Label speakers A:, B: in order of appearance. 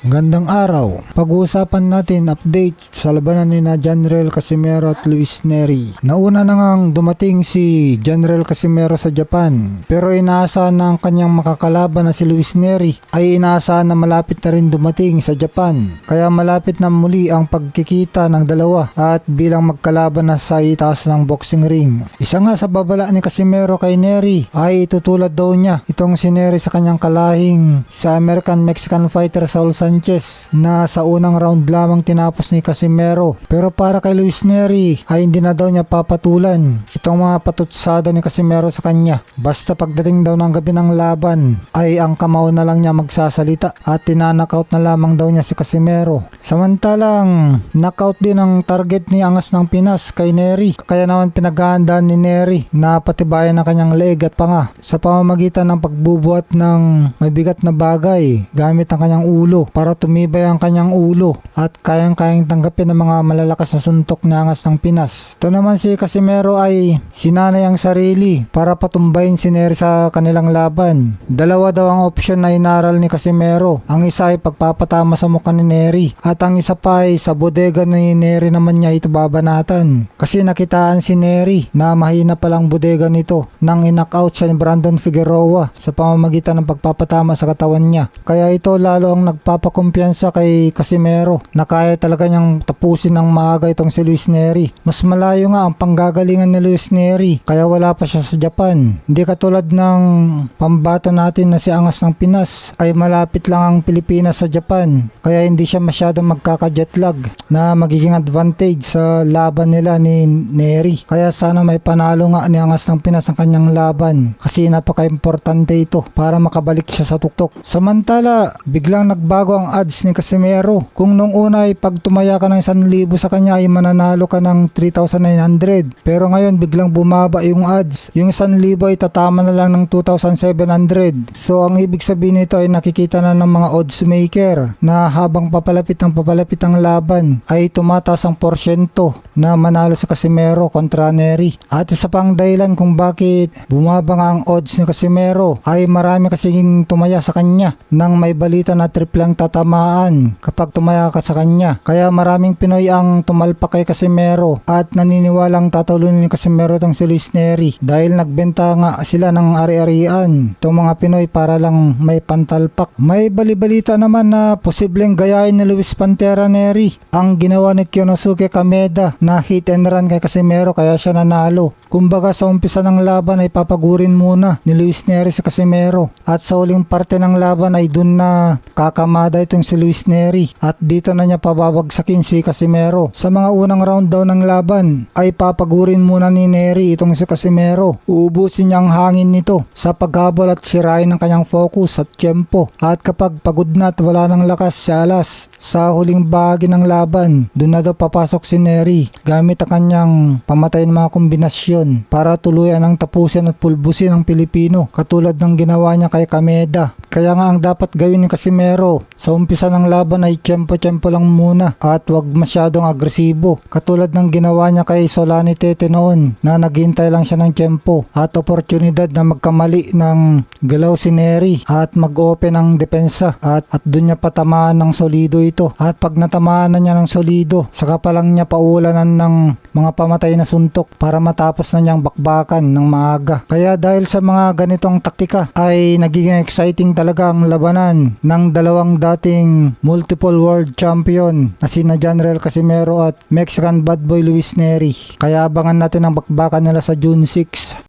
A: Gandang araw. Pag-uusapan natin update sa labanan ni na General Casimero at Luis Nery. Nauna na ngang dumating si General Casimero sa Japan, pero inaasahan na ang kanyang makakalaban na si Luis Nery ay inaasahan na malapit na rin dumating sa Japan. Kaya malapit na muli ang pagkikita ng dalawa at bilang magkalaban na sa itaas ng boxing ring. Isa nga sa babala ni Casimero kay Nery ay itutulad daw niya itong si Nery sa kanyang kalahing sa American-Mexican fighter Saul Sanchez na sa unang round lamang tinapos ni Casimero. Pero para kay Luis Nery ay hindi na daw niya papatulan itong mga patutsada ni Casimero sa kanya. Basta pagdating daw ng gabi ng laban ay ang kamao na lang niya magsasalita at tinanakaut na lamang daw niya si Casimero. Samantalang knockout din ang target ni Angas ng Pinas kay Nery, kaya naman pinaghahandaan ni Nery na patibayan ang kanyang leeg at panga sa pamamagitan ng pagbubuhat ng may bigat na bagay gamit ang kanyang ulo para tumibay ang kanyang ulo at kayang-kayang tanggapin ng mga malalakas na suntok ni Angas ng Pinas. Ito naman si Casimero ay sinanay ang sarili para patumbayin si Nery sa kanilang laban. Dalawa daw ang option na inaral ni Casimero. Ang isa ay pagpapatama sa mukha ni Nery at ang isa pa ay sa bodega ni Nery naman niya ito babanatan. Kasi nakitaan si Nery na mahina palang bodega nito nang in-knockout siya ni Brandon Figueroa sa pamamagitan ng pagpapatama sa katawan niya. Kaya ito lalo ang nagpapakumpiyansa kay Casimero na kaya talaga niyang tapusin ng maaga itong si Luis Nery. Mas malayo nga ang panggagalingan ni Luis Nery kaya wala pa siya sa Japan. Hindi katulad ng pambato natin na si Angas ng Pinas ay malapit lang ang Pilipinas sa Japan kaya hindi siya masyadong magkaka-jetlag na magiging advantage sa laban nila ni Nery. Kaya sana may panalo nga ni Angas ng Pinas ang kanyang laban kasi napaka-importante ito para makabalik siya sa tuktok. Samantala, biglang nagbago ang odds ni Casimero. Kung nung una ay pag tumaya ka ng 1,000 sa kanya ay mananalo ka ng 3,900. Pero ngayon biglang bumaba yung odds. Yung 1,000 ay tatama na lang ng 2,700. So ang ibig sabihin nito ay nakikita na ng mga odds maker na habang papalapit ang laban ay tumataas ang porsyento na manalo sa Casimero kontra Nery. At isa pang dahilan kung bakit bumaba nga ang odds ni Casimero ay marami kasing tumaya sa kanya nang may balita na triplang tatamaan kapag tumaya ka sa kanya. Kaya maraming Pinoy ang tumalpak kay Casimero at naniniwalang tatulunin ni Casimero itong si Luis Nery dahil nagbenta nga sila ng ari-arian itong mga Pinoy para lang may pantalpak. May balibalita naman na posibleng gayahin ni Luis Pantera Nery ang ginawa ni Kyonosuke Kameda na hit and run kay Casimero kaya siya nanalo. Kumbaga sa umpisa ng laban ay papagurin muna ni Luis Nery si Casimero at sa huling parte ng laban ay dun na kakamada itong si Luis Nery at dito na niya pababagsakin si Casimero. Sa mga unang round daw ng laban ay papagurin muna ni Nery itong si Casimero. Uubusin niya ang hangin nito sa paghabol at sirain ng kanyang focus at tiyempo. At kapag pagod na at wala ng lakas si Alas sa huling bahagi ng laban, dun na daw papasok si Nery gamit ang kanyang pamatay ng mga kombinasyon para tuluyan ang tapusin at pulbusin ang Pilipino katulad ng ginawa niya kay Kameda. Kaya nga ang dapat gawin ni Casimero sa umpisa ng laban ay tiyempo-tiyempo lang muna at wag masyadong agresibo katulad ng ginawa niya kay Solani Tete noon na naghintay lang siya ng tiyempo at oportunidad na magkamali ng galaw si Nery at mag-open ang depensa at doon niya patamaan ng solido ito at pag natamaan na niya ng solido saka pa lang niya paulanan ng mga pamatay na suntok para matapos na niyang bakbakan ng maaga. Kaya dahil sa mga ganitong taktika ay nagiging exciting talaga ang labanan ng dalawang dating multiple world champion na sina General Casimero at Mexican Bad Boy Luis Nery. Kaya abangan natin ang bakbakan nila sa June 6.